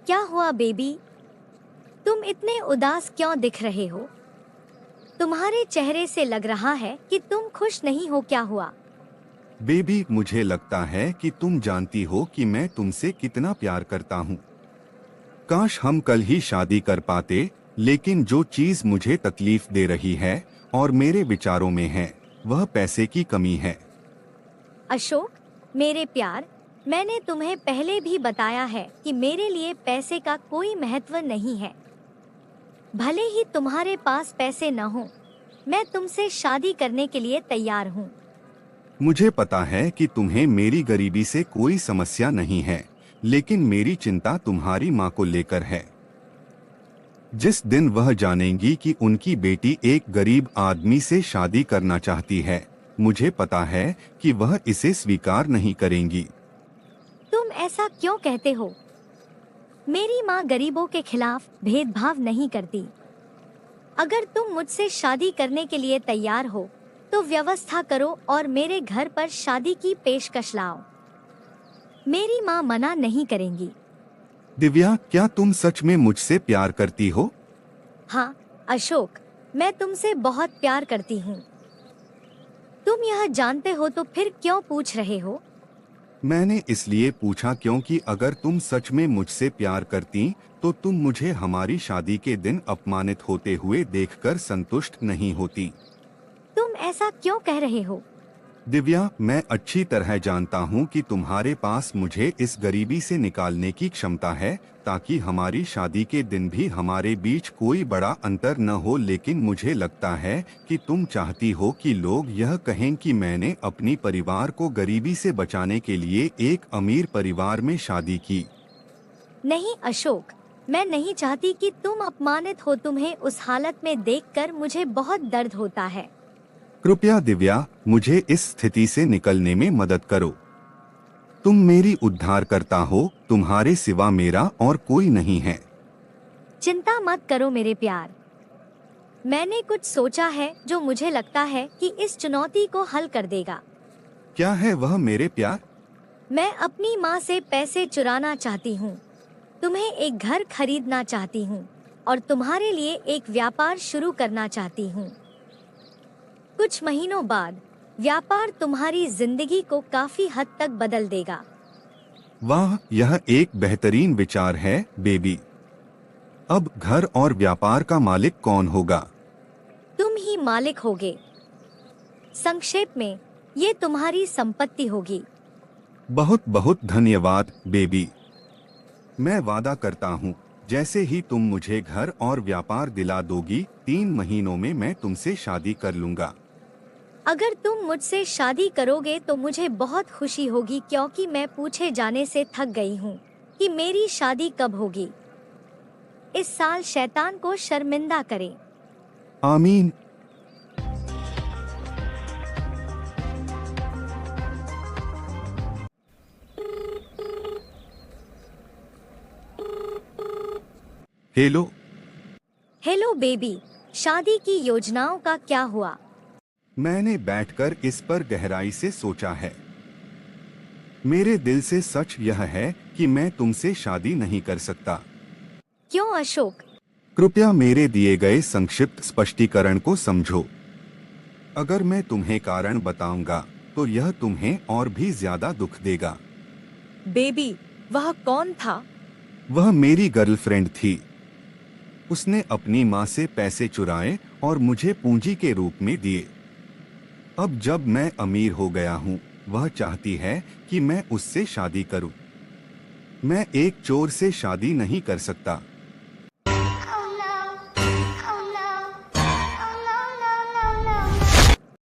क्या हुआ बेबी? तुम इतने उदास क्यों दिख रहे हो? तुम्हारे चेहरे से लग रहा है कि तुम खुश नहीं हो। क्या हुआ? बेबी, मुझे लगता है कि तुम जानती हो कि मैं तुमसे कितना प्यार करता हूँ। काश हम कल ही शादी कर पाते, लेकिन जो चीज मुझे तकलीफ दे रही है और मेरे विचारों में है, वह पैसे की कमी है। अशोक, मेरे प्यार, मैंने तुम्हें पहले भी बताया है कि मेरे लिए पैसे का कोई महत्व नहीं है। भले ही तुम्हारे पास पैसे न हो, मैं तुमसे शादी करने के लिए तैयार हूँ। मुझे पता है कि तुम्हें मेरी गरीबी से कोई समस्या नहीं है, लेकिन मेरी चिंता तुम्हारी माँ को लेकर है। जिस दिन वह जानेंगी कि उनकी बेटी एक गरीब आदमी से शादी करना चाहती है, मुझे पता है कि वह इसे स्वीकार नहीं करेंगी। तुम ऐसा क्यों कहते हो? मेरी माँ गरीबों के खिलाफ भेदभाव नहीं करती। अगर तुम मुझसे शादी करने के लिए तैयार हो, तो व्यवस्था करो और मेरे घर पर शादी की पेशकश लाओ। मेरी माँ मना नहीं करेंगी। दिव्या, क्या तुम सच में मुझसे प्यार करती हो? हाँ अशोक, मैं तुमसे बहुत प्यार करती हूँ। तुम यह जानते हो तो फिर क्यों पूछ रहे हो? मैंने इसलिए पूछा क्योंकि अगर तुम सच में मुझसे प्यार करती, तो तुम मुझे हमारी शादी के दिन अपमानित होते हुए देखकर संतुष्ट नहीं होती। तुम ऐसा क्यों कह रहे हो? दिव्या, मैं अच्छी तरह जानता हूँ कि तुम्हारे पास मुझे इस गरीबी से निकालने की क्षमता है, ताकि हमारी शादी के दिन भी हमारे बीच कोई बड़ा अंतर न हो, लेकिन मुझे लगता है कि तुम चाहती हो कि लोग यह कहें कि मैंने अपनी परिवार को गरीबी से बचाने के लिए एक अमीर परिवार में शादी की। नहीं अशोक, मैं नहीं चाहती कि तुम अपमानित हो। तुम्हें उस हालत में देखकर मुझे बहुत दर्द होता है। कृपया दिव्या, मुझे इस स्थिति से निकलने में मदद करो। तुम मेरी उद्धारकर्ता हो, तुम्हारे सिवा मेरा और कोई नहीं है। चिंता मत करो मेरे प्यार। मैंने कुछ सोचा है जो मुझे लगता है कि इस चुनौती को हल कर देगा। क्या है वह मेरे प्यार? मैं अपनी माँ से पैसे चुराना चाहती हूँ, तुम्हें एक घर खरीदना चाहती हूँ और तुम्हारे लिए एक व्यापार शुरू करना चाहती हूँ। कुछ महीनों बाद व्यापार तुम्हारी जिंदगी को काफी हद तक बदल देगा। वाह, यह एक बेहतरीन विचार है बेबी। अब घर और व्यापार का मालिक कौन होगा? तुम ही मालिक होगे। संक्षेप में, ये तुम्हारी संपत्ति होगी। बहुत बहुत धन्यवाद बेबी। मैं वादा करता हूँ, जैसे ही तुम मुझे घर और व्यापार दिला दोगी, 3 महीनों में मैं तुमसे शादी कर लूँगा। अगर तुम मुझसे शादी करोगे तो मुझे बहुत खुशी होगी, क्योंकि मैं पूछे जाने से थक गई हूँ कि मेरी शादी कब होगी। इस साल शैतान को शर्मिंदा करें। आमीन। हेलो। हेलो बेबी, शादी की योजनाओं का क्या हुआ? मैंने बैठकर इस पर गहराई से सोचा है। मेरे दिल से सच यह है कि मैं तुमसे शादी नहीं कर सकता। क्यों अशोक? कृपया मेरे दिए गए संक्षिप्त स्पष्टीकरण को समझो। अगर मैं तुम्हें कारण बताऊंगा, तो यह तुम्हें और भी ज्यादा दुख देगा। बेबी, वह कौन था? वह मेरी गर्लफ्रेंड थी। उसने अपनी माँ से पैसे चुराए और मुझे पूंजी के रूप में दिए। अब जब मैं अमीर हो गया हूँ, वह चाहती है कि मैं उससे शादी करूं। मैं एक चोर से शादी नहीं कर सकता।